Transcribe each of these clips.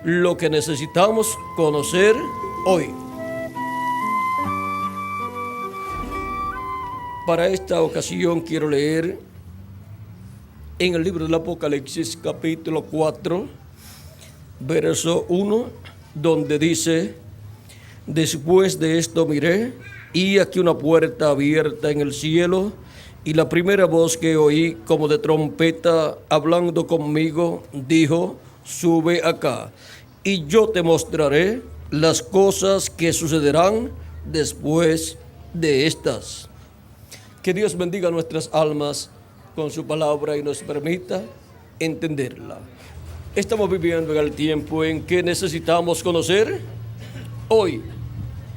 lo que necesitamos conocer hoy. Para esta ocasión quiero leer en el libro del Apocalipsis capítulo 4, verso 1, donde dice: después de esto miré, y aquí una puerta abierta en el cielo, y la primera voz que oí como de trompeta hablando conmigo dijo: sube acá, y yo te mostraré las cosas que sucederán después de estas. Que Dios bendiga nuestras almas con su palabra y nos permita entenderla. Estamos viviendo en el tiempo en que necesitamos conocer hoy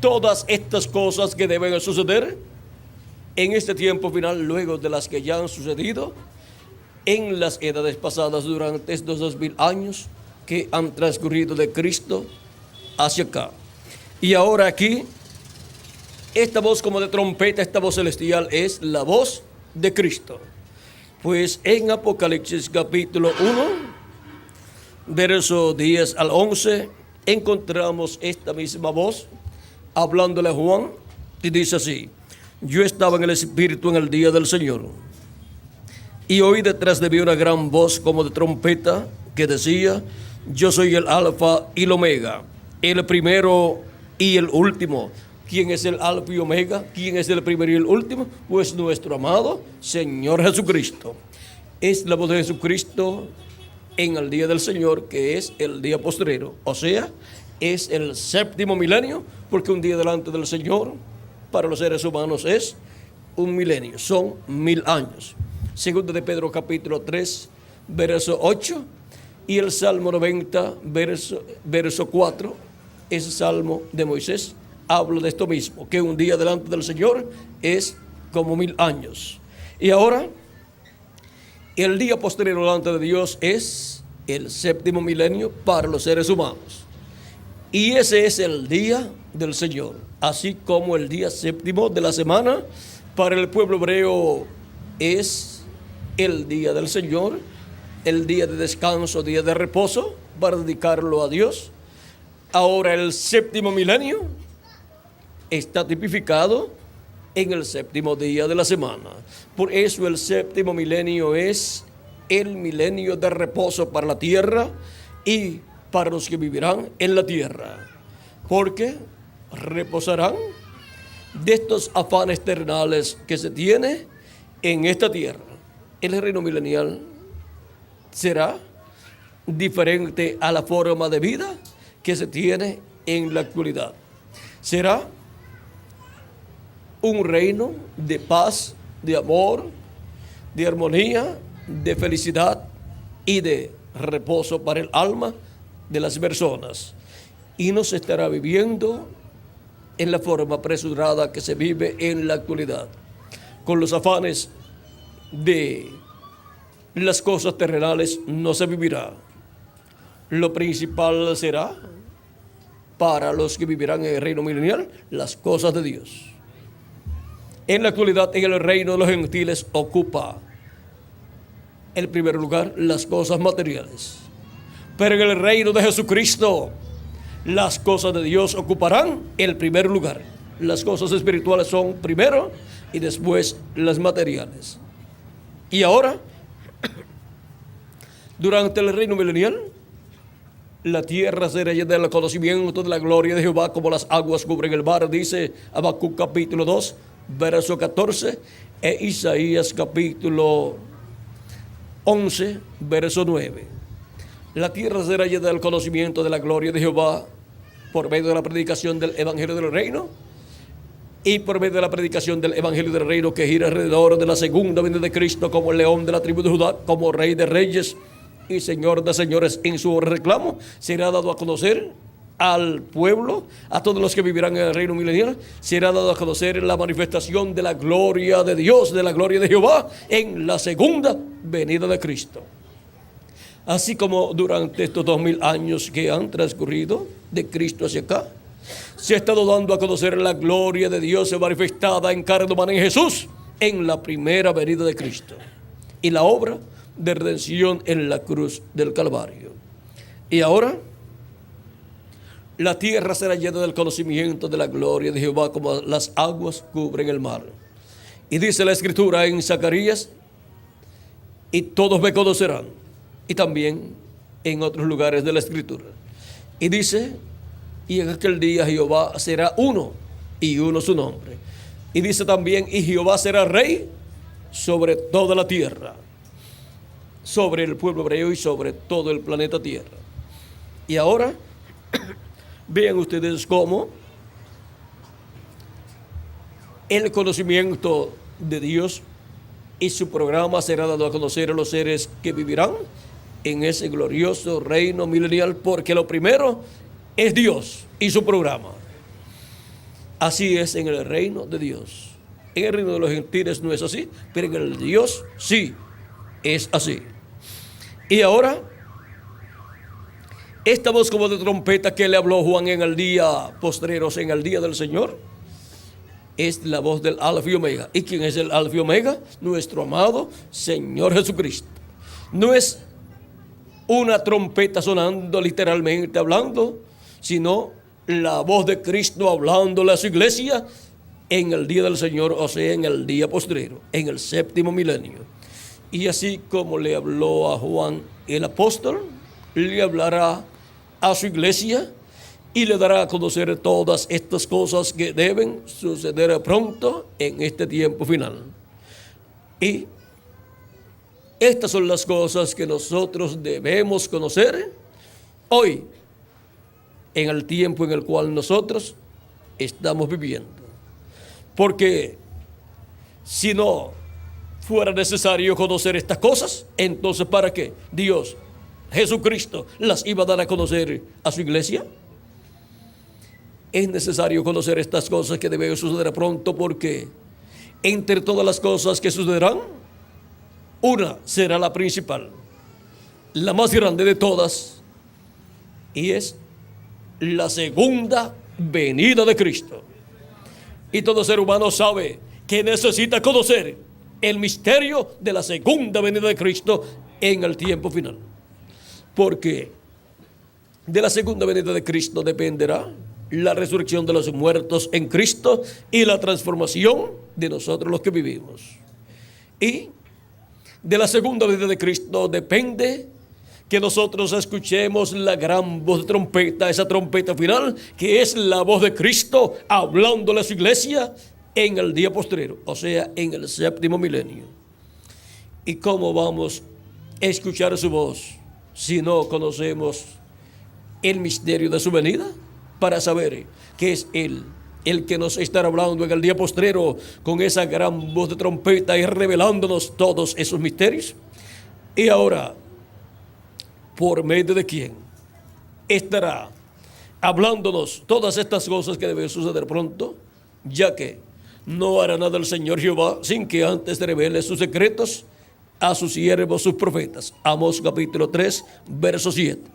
todas estas cosas que deben suceder en este tiempo final, luego de las que ya han sucedido en las edades pasadas durante estos 2000 años que han transcurrido de Cristo hacia acá. Y ahora aquí, esta voz como de trompeta, esta voz celestial, es la voz de Cristo. Pues en Apocalipsis capítulo 1, verso 10 al 11, encontramos esta misma voz hablándole a Juan, y dice así: yo estaba en el Espíritu en el día del Señor, y oí detrás de mí una gran voz como de trompeta que decía: yo soy el Alfa y el Omega, el primero y el último. ¿Quién es el Alfa y Omega? ¿Quién es el primero y el último? Pues nuestro amado Señor Jesucristo. Es la voz de Jesucristo en el día del Señor, que es el día postrero, o sea, es el séptimo milenio, porque un día delante del Señor para los seres humanos es un milenio, son 1000 años. Segundo de Pedro capítulo 3, verso 8, y el Salmo 90, verso 4, ese Salmo de Moisés habla de esto mismo, que un día delante del Señor es como 1000 años. Y ahora, el día posterior delante de Dios es el séptimo milenio para los seres humanos. Y ese es el día del Señor, así como el día séptimo de la semana para el pueblo hebreo es el día del Señor, el día de descanso, día de reposo, para dedicarlo a Dios. Ahora el séptimo milenio está tipificado en el séptimo día de la semana. Por eso el séptimo milenio es el milenio de reposo para la tierra y para los que vivirán en la tierra, porque reposarán de estos afanes terrenales que se tiene en esta tierra. El reino milenial será diferente a la forma de vida que se tiene en la actualidad. Será un reino de paz, de amor, de armonía, de felicidad y de reposo para el alma de las personas. Y no se estará viviendo en la forma apresurada que se vive en la actualidad, con los afanes de las cosas terrenales. No se vivirá. Lo principal será para los que vivirán en el reino milenial las cosas de Dios. En la actualidad, en el reino de los gentiles ocupa el primer lugar las cosas materiales. Pero en el reino de Jesucristo, las cosas de Dios ocuparán el primer lugar. Las cosas espirituales son primero y después las materiales. Y ahora, durante el reino milenial, la tierra será llena del conocimiento de la gloria de Jehová, como las aguas cubren el mar, dice Habacuc capítulo 2, verso 14, e Isaías capítulo 11, verso 9. La tierra será llena del conocimiento de la gloria de Jehová por medio de la predicación del evangelio del reino y por medio de la predicación del evangelio del reino, que gira alrededor de la segunda venida de Cristo como el león de la tribu de Judá, como rey de reyes y señor de señores. En su reclamo será dado a conocer al pueblo, a todos los que vivirán en el reino milenial, será dado a conocer la manifestación de la gloria de Dios, de la gloria de Jehová, en la segunda venida de Cristo. Así como durante estos 2000 años que han transcurrido de Cristo hacia acá, se ha estado dando a conocer la gloria de Dios manifestada en carne humana en Jesús, en la primera venida de Cristo, y la obra de redención en la cruz del Calvario. Y ahora la tierra será llena del conocimiento de la gloria de Jehová como las aguas cubren el mar. Y dice la Escritura en Zacarías, y todos me conocerán. Y también en otros lugares de la Escritura. Y dice, y en aquel día Jehová será uno, y uno su nombre. Y dice también, y Jehová será rey sobre toda la tierra, sobre el pueblo hebreo y sobre todo el planeta Tierra. Y ahora, vean ustedes cómo el conocimiento de Dios y su programa será dado a conocer a los seres que vivirán en ese glorioso reino milenial, porque lo primero es Dios y su programa. Así es en el reino de Dios. En el reino de los gentiles no es así, pero en el de Dios sí es así. Y ahora, esta voz como de trompeta que le habló Juan en el día postrero, en el día del Señor, es la voz del Alfa y Omega. ¿Y quién es el Alfa y Omega? Nuestro amado Señor Jesucristo. No es una trompeta sonando literalmente hablando, sino la voz de Cristo hablándole a su iglesia en el día del Señor, o sea, en el día postrero, en el séptimo milenio. Y así como le habló a Juan el apóstol, le hablará a su iglesia y le dará a conocer todas estas cosas que deben suceder pronto en este tiempo final. Y estas son las cosas que nosotros debemos conocer hoy, en el tiempo en el cual nosotros estamos viviendo. Porque si no fuera necesario conocer estas cosas, entonces ¿para qué Dios, Jesucristo, las iba a dar a conocer a su iglesia? Es necesario conocer estas cosas que deben suceder pronto, porque entre todas las cosas que sucederán, una será la principal, la más grande de todas, y es la segunda venida de Cristo. Y todo ser humano sabe que necesita conocer el misterio de la segunda venida de Cristo en el tiempo final. Porque de la segunda venida de Cristo dependerá la resurrección de los muertos en Cristo y la transformación de nosotros los que vivimos. Y de la segunda venida de Cristo depende que nosotros escuchemos la gran voz de trompeta, esa trompeta final, que es la voz de Cristo hablándole a su iglesia en el día postrero, o sea, en el séptimo milenio. ¿Y cómo vamos a escuchar su voz si no conocemos el misterio de su venida? Para saber que es Él el que nos estará hablando en el día postrero con esa gran voz de trompeta y revelándonos todos esos misterios. Y ahora, ¿por medio de quién estará hablándonos todas estas cosas que deben suceder pronto? Ya que no hará nada el Señor Jehová sin que antes revele sus secretos a sus siervos, sus profetas. Amós capítulo 3, verso 7.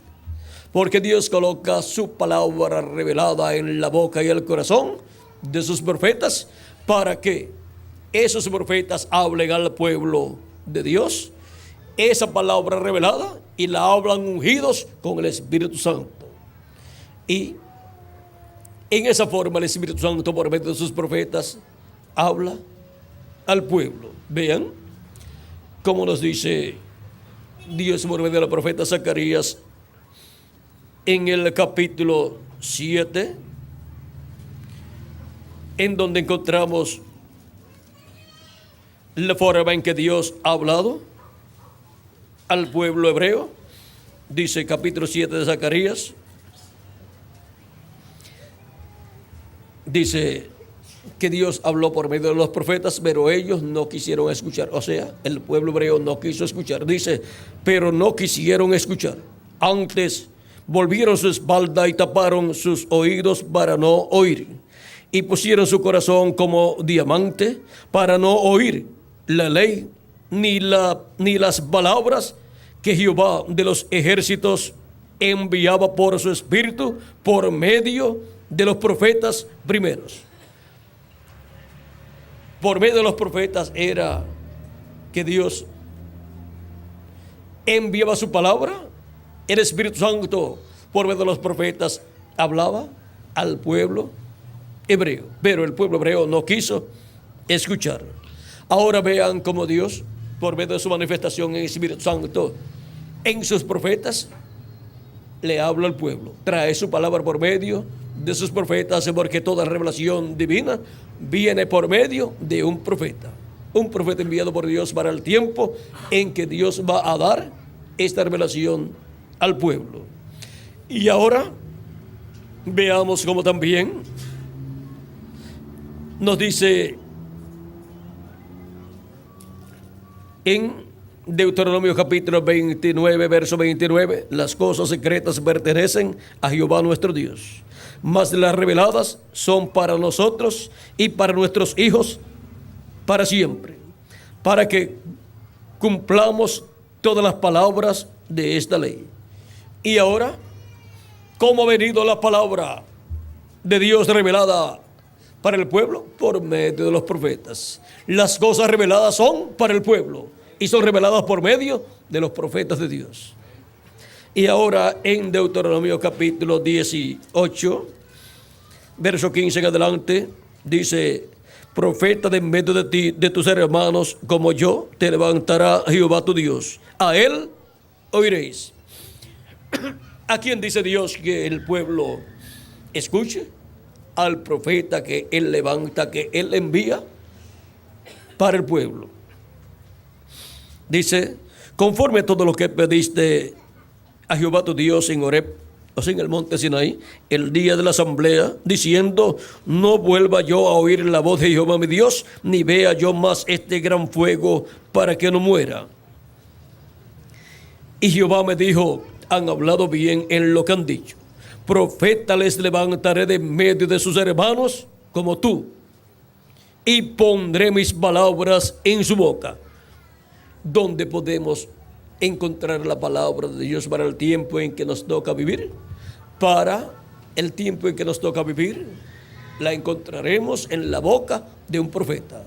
Porque Dios coloca su palabra revelada en la boca y el corazón de sus profetas, para que esos profetas hablen al pueblo de Dios esa palabra revelada, y la hablan ungidos con el Espíritu Santo. Y en esa forma el Espíritu Santo, por medio de sus profetas, habla al pueblo. Vean cómo nos dice Dios por medio del profeta Zacarías en el capítulo 7, en donde encontramos la forma en que Dios ha hablado al pueblo hebreo. Dice capítulo 7 de Zacarías, dice que Dios habló por medio de los profetas, pero ellos no quisieron escuchar. O sea, el pueblo hebreo no quiso escuchar. Dice, pero no quisieron escuchar. Antes volvieron su espalda y taparon sus oídos para no oír, y pusieron su corazón como diamante para no oír la ley ni las palabras que Jehová de los ejércitos enviaba por su espíritu por medio de los profetas primeros. Por medio de los profetas era que Dios enviaba su palabra. El Espíritu Santo, por medio de los profetas, hablaba al pueblo hebreo, pero el pueblo hebreo no quiso escuchar. Ahora vean cómo Dios, por medio de su manifestación en el Espíritu Santo, en sus profetas, le habla al pueblo, trae su palabra por medio de sus profetas, porque toda revelación divina viene por medio de un profeta enviado por Dios para el tiempo en que Dios va a dar esta revelación al pueblo. Y ahora veamos cómo también nos dice en Deuteronomio capítulo 29, verso 29, las cosas secretas pertenecen a Jehová nuestro Dios, mas las reveladas son para nosotros y para nuestros hijos para siempre, para que cumplamos todas las palabras de esta ley. Y ahora, ¿cómo ha venido la palabra de Dios revelada para el pueblo? Por medio de los profetas. Las cosas reveladas son para el pueblo y son reveladas por medio de los profetas de Dios. Y ahora en Deuteronomio capítulo 18, verso 15 en adelante, dice: profeta de en medio de ti, de tus hermanos, como yo, te levantará Jehová tu Dios. A él oiréis. ¿A quién dice Dios que el pueblo escuche? Al profeta que él levanta, que él envía para el pueblo. Dice: conforme a todo lo que pediste a Jehová tu Dios en Horeb, o sea, en el monte Sinaí, el día de la asamblea, diciendo: no vuelva yo a oír la voz de Jehová mi Dios, ni vea yo más este gran fuego, para que no muera. Y Jehová me dijo: han hablado bien en lo que han dicho. Profeta les levantaré de medio de sus hermanos como tú, y pondré mis palabras en su boca. ¿Dónde podemos encontrar la palabra de Dios para el tiempo en que nos toca vivir? Para el tiempo en que nos toca vivir, la encontraremos en la boca de un profeta.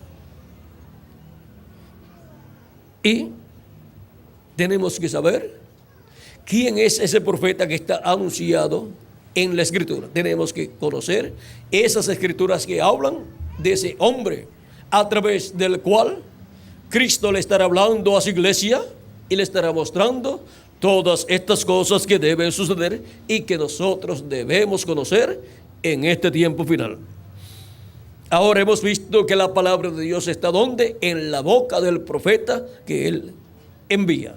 Y tenemos que saber quién es ese profeta que está anunciado en la Escritura. Tenemos que conocer esas Escrituras que hablan de ese hombre, a través del cual Cristo le estará hablando a su iglesia y le estará mostrando todas estas cosas que deben suceder y que nosotros debemos conocer en este tiempo final. Ahora hemos visto que la palabra de Dios está ¿dónde? En la boca del profeta que él envía.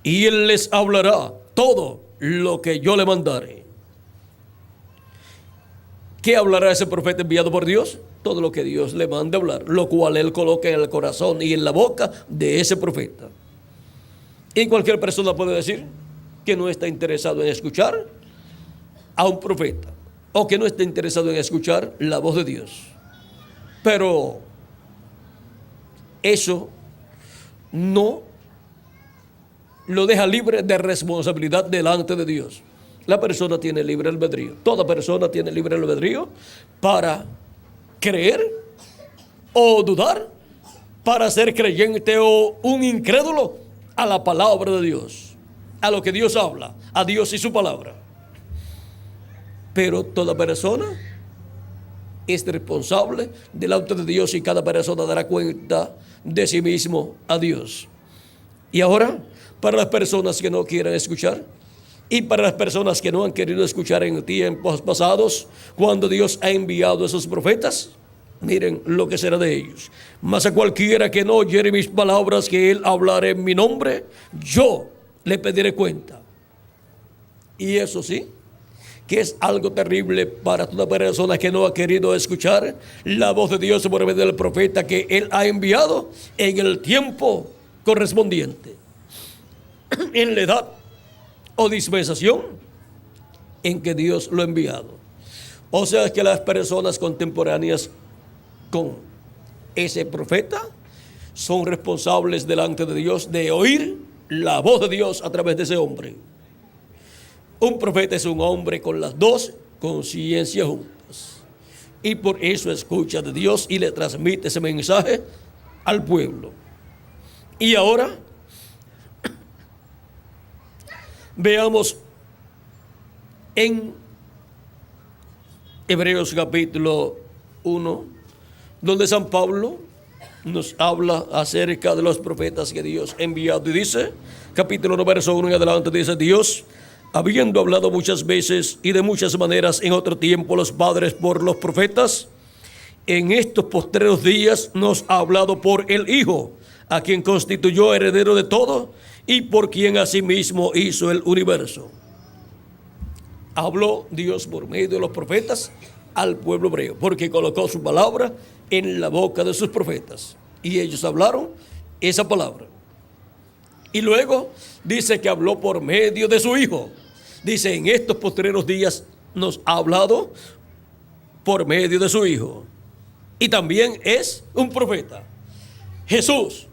Y él les hablará todo lo que yo le mandare. ¿Qué hablará ese profeta enviado por Dios? Todo lo que Dios le manda hablar, lo cual él coloca en el corazón y en la boca de ese profeta. Y cualquier persona puede decir que no está interesado en escuchar a un profeta, o que no está interesado en escuchar la voz de Dios. Pero eso no lo deja libre de responsabilidad delante de Dios. La persona tiene libre albedrío. Toda persona tiene libre albedrío para creer o dudar, para ser creyente o un incrédulo a la palabra de Dios, a lo que Dios habla, a Dios y su palabra. Pero toda persona es responsable delante de Dios y cada persona dará cuenta de sí mismo a Dios. Y ahora, para las personas que no quieren escuchar y para las personas que no han querido escuchar en tiempos pasados, cuando Dios ha enviado a esos profetas, miren lo que será de ellos. Mas a cualquiera que no oyere mis palabras que él hablará en mi nombre, yo le pediré cuenta. Y eso sí, que es algo terrible para toda persona que no ha querido escuchar la voz de Dios por medio del profeta que él ha enviado en el tiempo correspondiente, en la edad o dispensación en que Dios lo ha enviado. O sea que las personas contemporáneas con ese profeta son responsables delante de Dios de oír la voz de Dios a través de ese hombre. Un profeta es un hombre con las dos conciencias juntas, y por eso escucha de Dios y le transmite ese mensaje al pueblo. Y ahora veamos en Hebreos capítulo 1, donde San Pablo nos habla acerca de los profetas que Dios ha enviado. Y dice, capítulo 1, verso 1 en adelante, dice: Dios, habiendo hablado muchas veces y de muchas maneras en otro tiempo los padres por los profetas, en estos postreros días nos ha hablado por el Hijo, a quien constituyó heredero de todo y por quien asimismo hizo el universo. Habló Dios por medio de los profetas al pueblo hebreo, porque colocó su palabra en la boca de sus profetas, y ellos hablaron esa palabra. Y luego dice que habló por medio de su Hijo. Dice, en estos postreros días nos ha hablado por medio de su Hijo. Y también es un profeta. Jesús,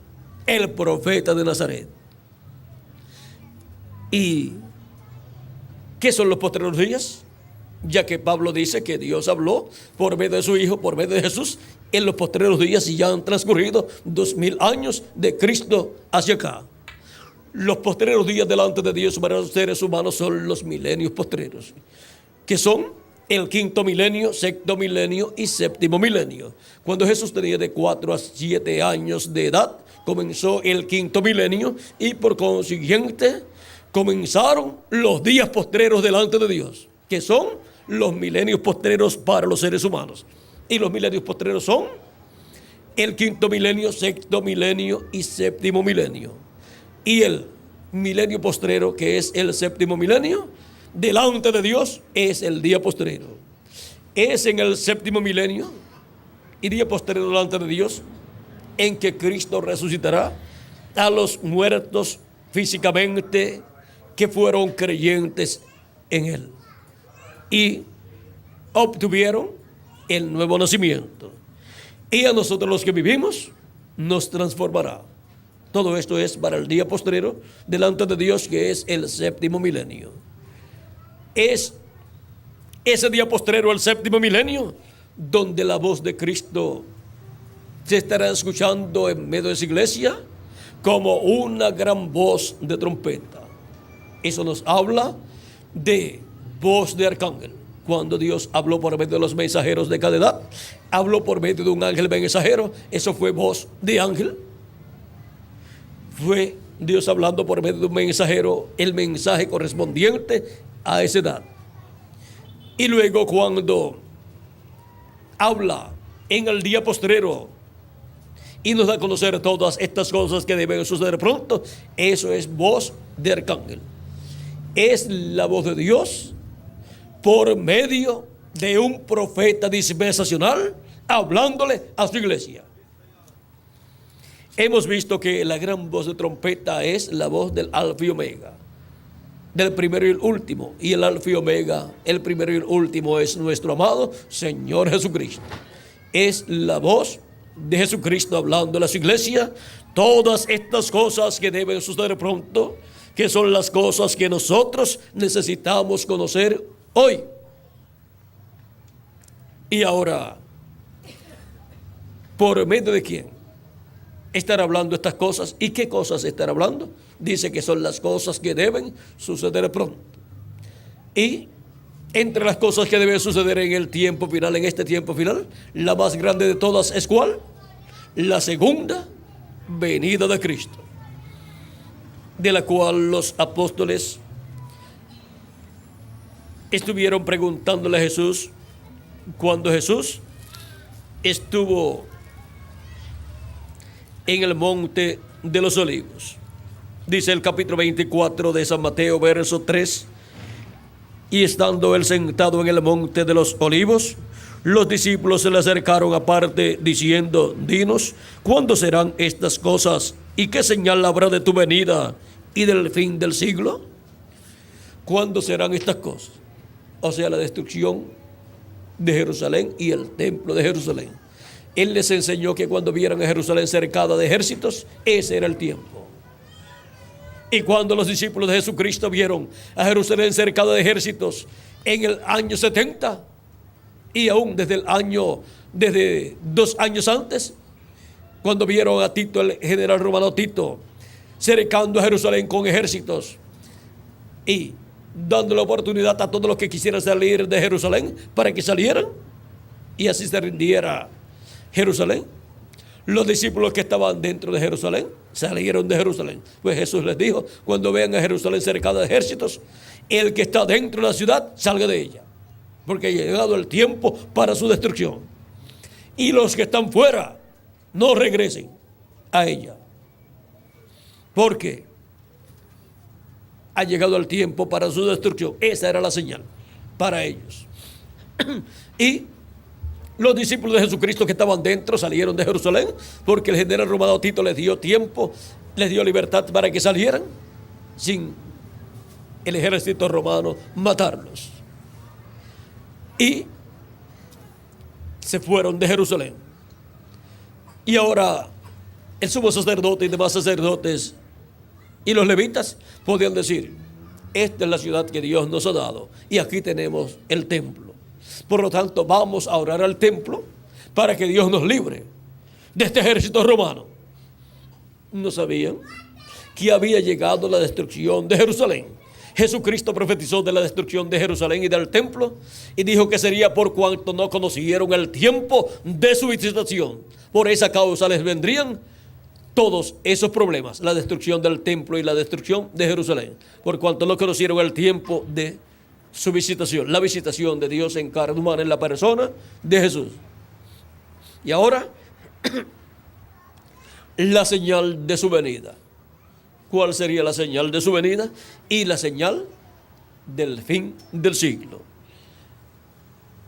el profeta de Nazaret. ¿Y qué son los postreros días? Ya que Pablo dice que Dios habló por medio de su Hijo, por medio de Jesús, en los postreros días, y ya han transcurrido 2000 años de Cristo hacia acá. Los postreros días delante de Dios para los seres humanos son los milenios postreros, que son el quinto milenio, sexto milenio y séptimo milenio. Cuando Jesús tenía de 4 a 7 años de edad, comenzó el quinto milenio, y por consiguiente comenzaron los días postreros delante de Dios, que son los milenios postreros para los seres humanos. Y los milenios postreros son el quinto milenio, sexto milenio y séptimo milenio. Y el milenio postrero, que es el séptimo milenio, delante de Dios es el día postrero. Es en el séptimo milenio y día postrero delante de Dios en que Cristo resucitará a los muertos físicamente que fueron creyentes en Él y obtuvieron el nuevo nacimiento. Y a nosotros los que vivimos nos transformará. Todo esto es para el día postrero delante de Dios, que es el séptimo milenio. Es ese día postrero, el séptimo milenio, donde la voz de Cristo se estará escuchando en medio de esa iglesia como una gran voz de trompeta. Eso nos habla de voz de arcángel. Cuando Dios habló por medio de los mensajeros de cada edad, habló por medio de un ángel mensajero, eso fue voz de ángel. Fue Dios hablando por medio de un mensajero, el mensaje correspondiente a esa edad. Y luego cuando habla en el día postrero y nos da a conocer todas estas cosas que deben suceder pronto, eso es voz de arcángel. Es la voz de Dios por medio de un profeta dispensacional hablándole a su iglesia. Hemos visto que la gran voz de trompeta es la voz del Alfa y Omega, del primero y el último. Y el Alfa y Omega, el primero y el último, es nuestro amado Señor Jesucristo. Es la voz de Jesucristo hablando a su iglesia todas estas cosas que deben suceder pronto, que son las cosas que nosotros necesitamos conocer hoy. Y ahora, ¿por medio de quién estar hablando estas cosas? ¿Y qué cosas estar hablando? Dice que son las cosas que deben suceder pronto. Y entre las cosas que deben suceder en el tiempo final, en este tiempo final, la más grande de todas es ¿cuál? La segunda venida de Cristo, de la cual los apóstoles estuvieron preguntándole a Jesús cuando Jesús estuvo en el monte de los olivos. Dice el capítulo 24 de San Mateo, verso 3: y estando él sentado en el monte de los olivos, los discípulos se le acercaron aparte diciendo: dinos, ¿cuándo serán estas cosas? ¿Y qué señal habrá de tu venida y del fin del siglo? ¿Cuándo serán estas cosas? O sea, la destrucción de Jerusalén y el templo de Jerusalén. Él les enseñó que cuando vieran a Jerusalén cercada de ejércitos, ese era el tiempo. Y cuando los discípulos de Jesucristo vieron a Jerusalén cercada de ejércitos en el año 70, y aún desde 2 años antes, cuando vieron a Tito, el general romano Tito, cercando a Jerusalén con ejércitos, y dando la oportunidad a todos los que quisieran salir de Jerusalén para que salieran y así se rindiera Jerusalén. Los discípulos que estaban dentro de Jerusalén salieron de Jerusalén. Pues Jesús les dijo: cuando vean a Jerusalén cercada de ejércitos, el que está dentro de la ciudad salga de ella, porque ha llegado el tiempo para su destrucción. Y los que están fuera no regresen a ella, porque ha llegado el tiempo para su destrucción. Esa era la señal para ellos. Y los discípulos de Jesucristo que estaban dentro salieron de Jerusalén, porque el general romano Tito les dio tiempo, les dio libertad para que salieran sin el ejército romano matarlos. Y se fueron de Jerusalén. Y ahora el sumo sacerdote y demás sacerdotes y los levitas podían decir: esta es la ciudad que Dios nos ha dado y aquí tenemos el templo. Por lo tanto, vamos a orar al templo para que Dios nos libre de este ejército romano. No sabían que había llegado la destrucción de Jerusalén. Jesucristo profetizó de la destrucción de Jerusalén y del templo y dijo que sería por cuanto no conocieron el tiempo de su visitación. Por esa causa les vendrían todos esos problemas, la destrucción del templo y la destrucción de Jerusalén, por cuanto no conocieron el tiempo de su visitación, la visitación de Dios en carne humana en la persona de Jesús. Y ahora, la señal de su venida. ¿Cuál sería la señal de su venida? Y la señal del fin del siglo.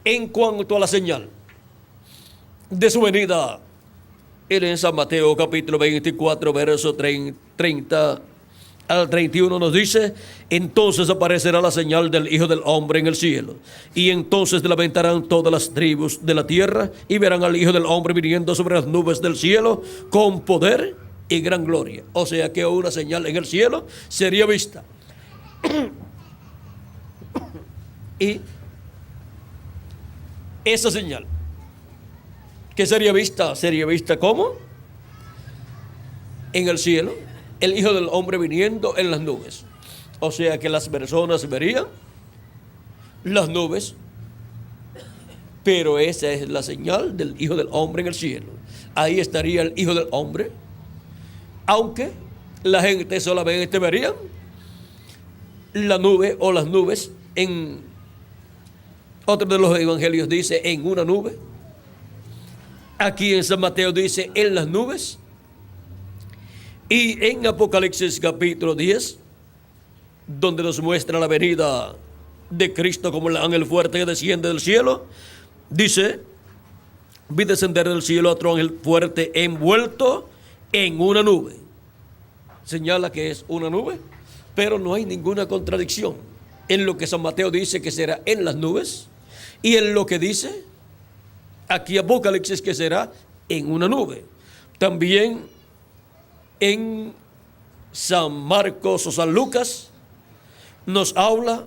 En cuanto a la señal de su venida, en San Mateo capítulo 24, verso 30 al 31 nos dice: entonces aparecerá la señal del Hijo del Hombre en el cielo, y entonces lamentarán todas las tribus de la tierra, y verán al Hijo del Hombre viniendo sobre las nubes del cielo con poder y gran gloria. O sea que una señal en el cielo sería vista. Y esa señal que sería vista ¿cómo? En el cielo, el Hijo del Hombre viniendo en las nubes. O sea que las personas verían las nubes, pero esa es la señal del Hijo del Hombre en el cielo. Ahí estaría el Hijo del Hombre, aunque la gente solamente vería la nube o las nubes. En otro de los evangelios dice en una nube. Aquí en San Mateo dice en las nubes. Y en Apocalipsis capítulo 10, donde nos muestra la venida de Cristo como el ángel fuerte que desciende del cielo, dice: vi descender del cielo otro ángel fuerte envuelto en una nube. Señala que es una nube, pero no hay ninguna contradicción en lo que San Mateo dice que será en las nubes y en lo que dice aquí Apocalipsis que será en una nube. También en San Marcos o San Lucas nos habla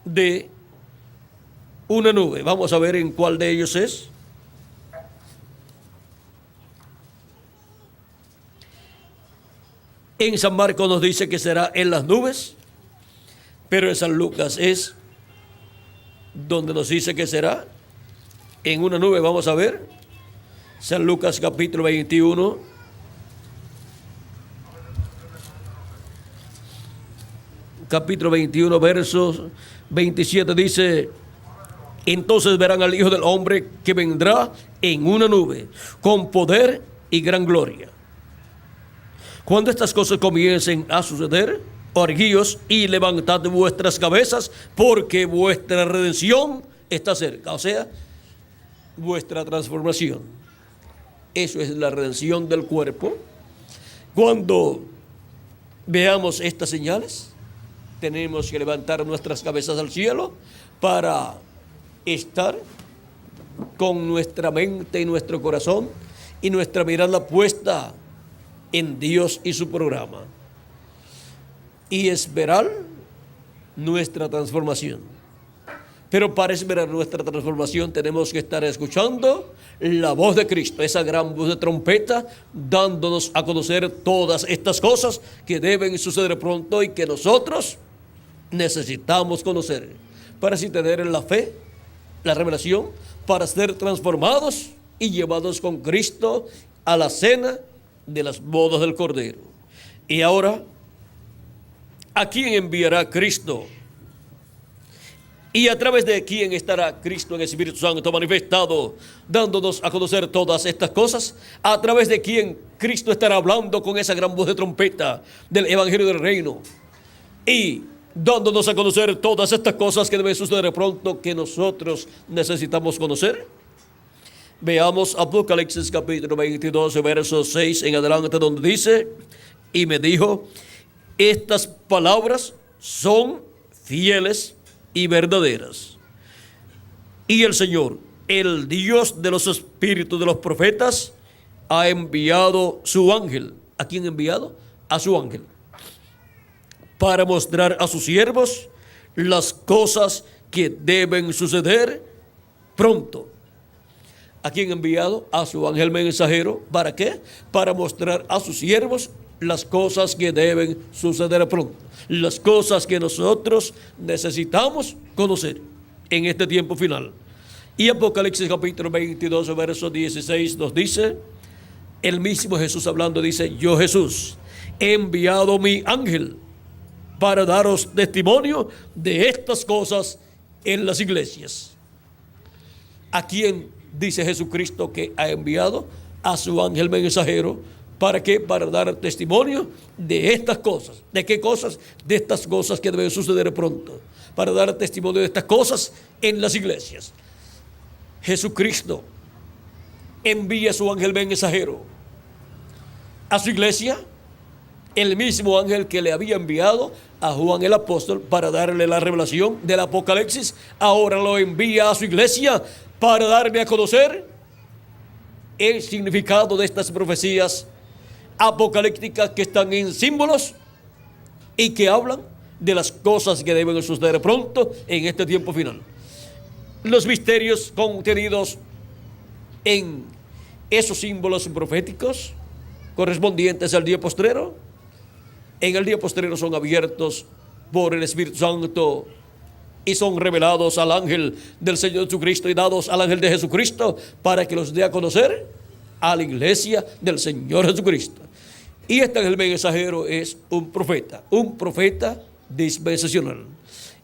de una nube. Vamos a ver en cuál de ellos es. En San Marcos nos dice que será en las nubes, pero en San Lucas es donde nos dice que será en una nube. Vamos a ver San Lucas capítulo 21, versos 27, dice: entonces verán al Hijo del Hombre que vendrá en una nube con poder y gran gloria. Cuando estas cosas comiencen a suceder, erguíos y levantad vuestras cabezas, porque vuestra redención está cerca. O sea, vuestra transformación. Eso es la redención del cuerpo. Cuando veamos estas señales, tenemos que levantar nuestras cabezas al cielo para estar con nuestra mente y nuestro corazón y nuestra mirada puesta en Dios y su programa, y esperar nuestra transformación. Pero para esperar nuestra transformación tenemos que estar escuchando la voz de Cristo, esa gran voz de trompeta, dándonos a conocer todas estas cosas que deben suceder pronto y que nosotros necesitamos conocer para así tener la fe, la revelación, para ser transformados y llevados con Cristo a la cena de las bodas del Cordero. Y ahora, ¿a quién enviará Cristo? ¿Y a través de quién estará Cristo en el Espíritu Santo manifestado, dándonos a conocer todas estas cosas? ¿A través de quién Cristo estará hablando con esa gran voz de trompeta del Evangelio del Reino? Y dándonos a conocer todas estas cosas que deben suceder pronto, que nosotros necesitamos conocer. Veamos Apocalipsis capítulo 22, verso 6 en adelante, donde dice: y me dijo, estas palabras son fieles y verdaderas. Y el Señor, el Dios de los espíritus de los profetas, ha enviado su ángel. ¿A quién ha enviado? A su ángel, para mostrar a sus siervos las cosas que deben suceder pronto. ¿A quién ha enviado? A su ángel mensajero. ¿Para qué? Para mostrar a sus siervos las cosas que deben suceder pronto. Las cosas que nosotros necesitamos conocer en este tiempo final. Y Apocalipsis capítulo 22, verso 16 nos dice, el mismo Jesús hablando dice: yo, Jesús, he enviado mi ángel para daros testimonio de estas cosas en las iglesias. ¿A quién dice Jesucristo que ha enviado? A su ángel mensajero. ¿Para qué? Para dar testimonio de estas cosas. ¿De qué cosas? De estas cosas que deben suceder pronto. Para dar testimonio de estas cosas en las iglesias. Jesucristo envía a su ángel mensajero a su iglesia. El mismo ángel que le había enviado a Juan el apóstol para darle la revelación del Apocalipsis, ahora lo envía a su iglesia para darle a conocer el significado de estas profecías apocalípticas que están en símbolos y que hablan de las cosas que deben suceder pronto en este tiempo final. Los misterios contenidos en esos símbolos proféticos correspondientes al día postrero, en el día postrero son abiertos por el Espíritu Santo y son revelados al ángel del Señor Jesucristo y dados al ángel de Jesucristo para que los dé a conocer a la iglesia del Señor Jesucristo. Y este ángel mensajero es un profeta dispensacional.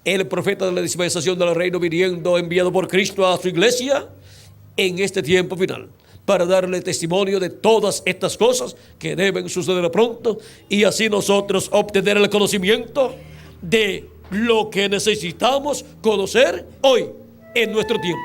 El profeta de la dispensación del reino viniendo enviado por Cristo a su iglesia en este tiempo final, para darle testimonio de todas estas cosas que deben suceder pronto y así nosotros obtener el conocimiento de lo que necesitamos conocer hoy en nuestro tiempo.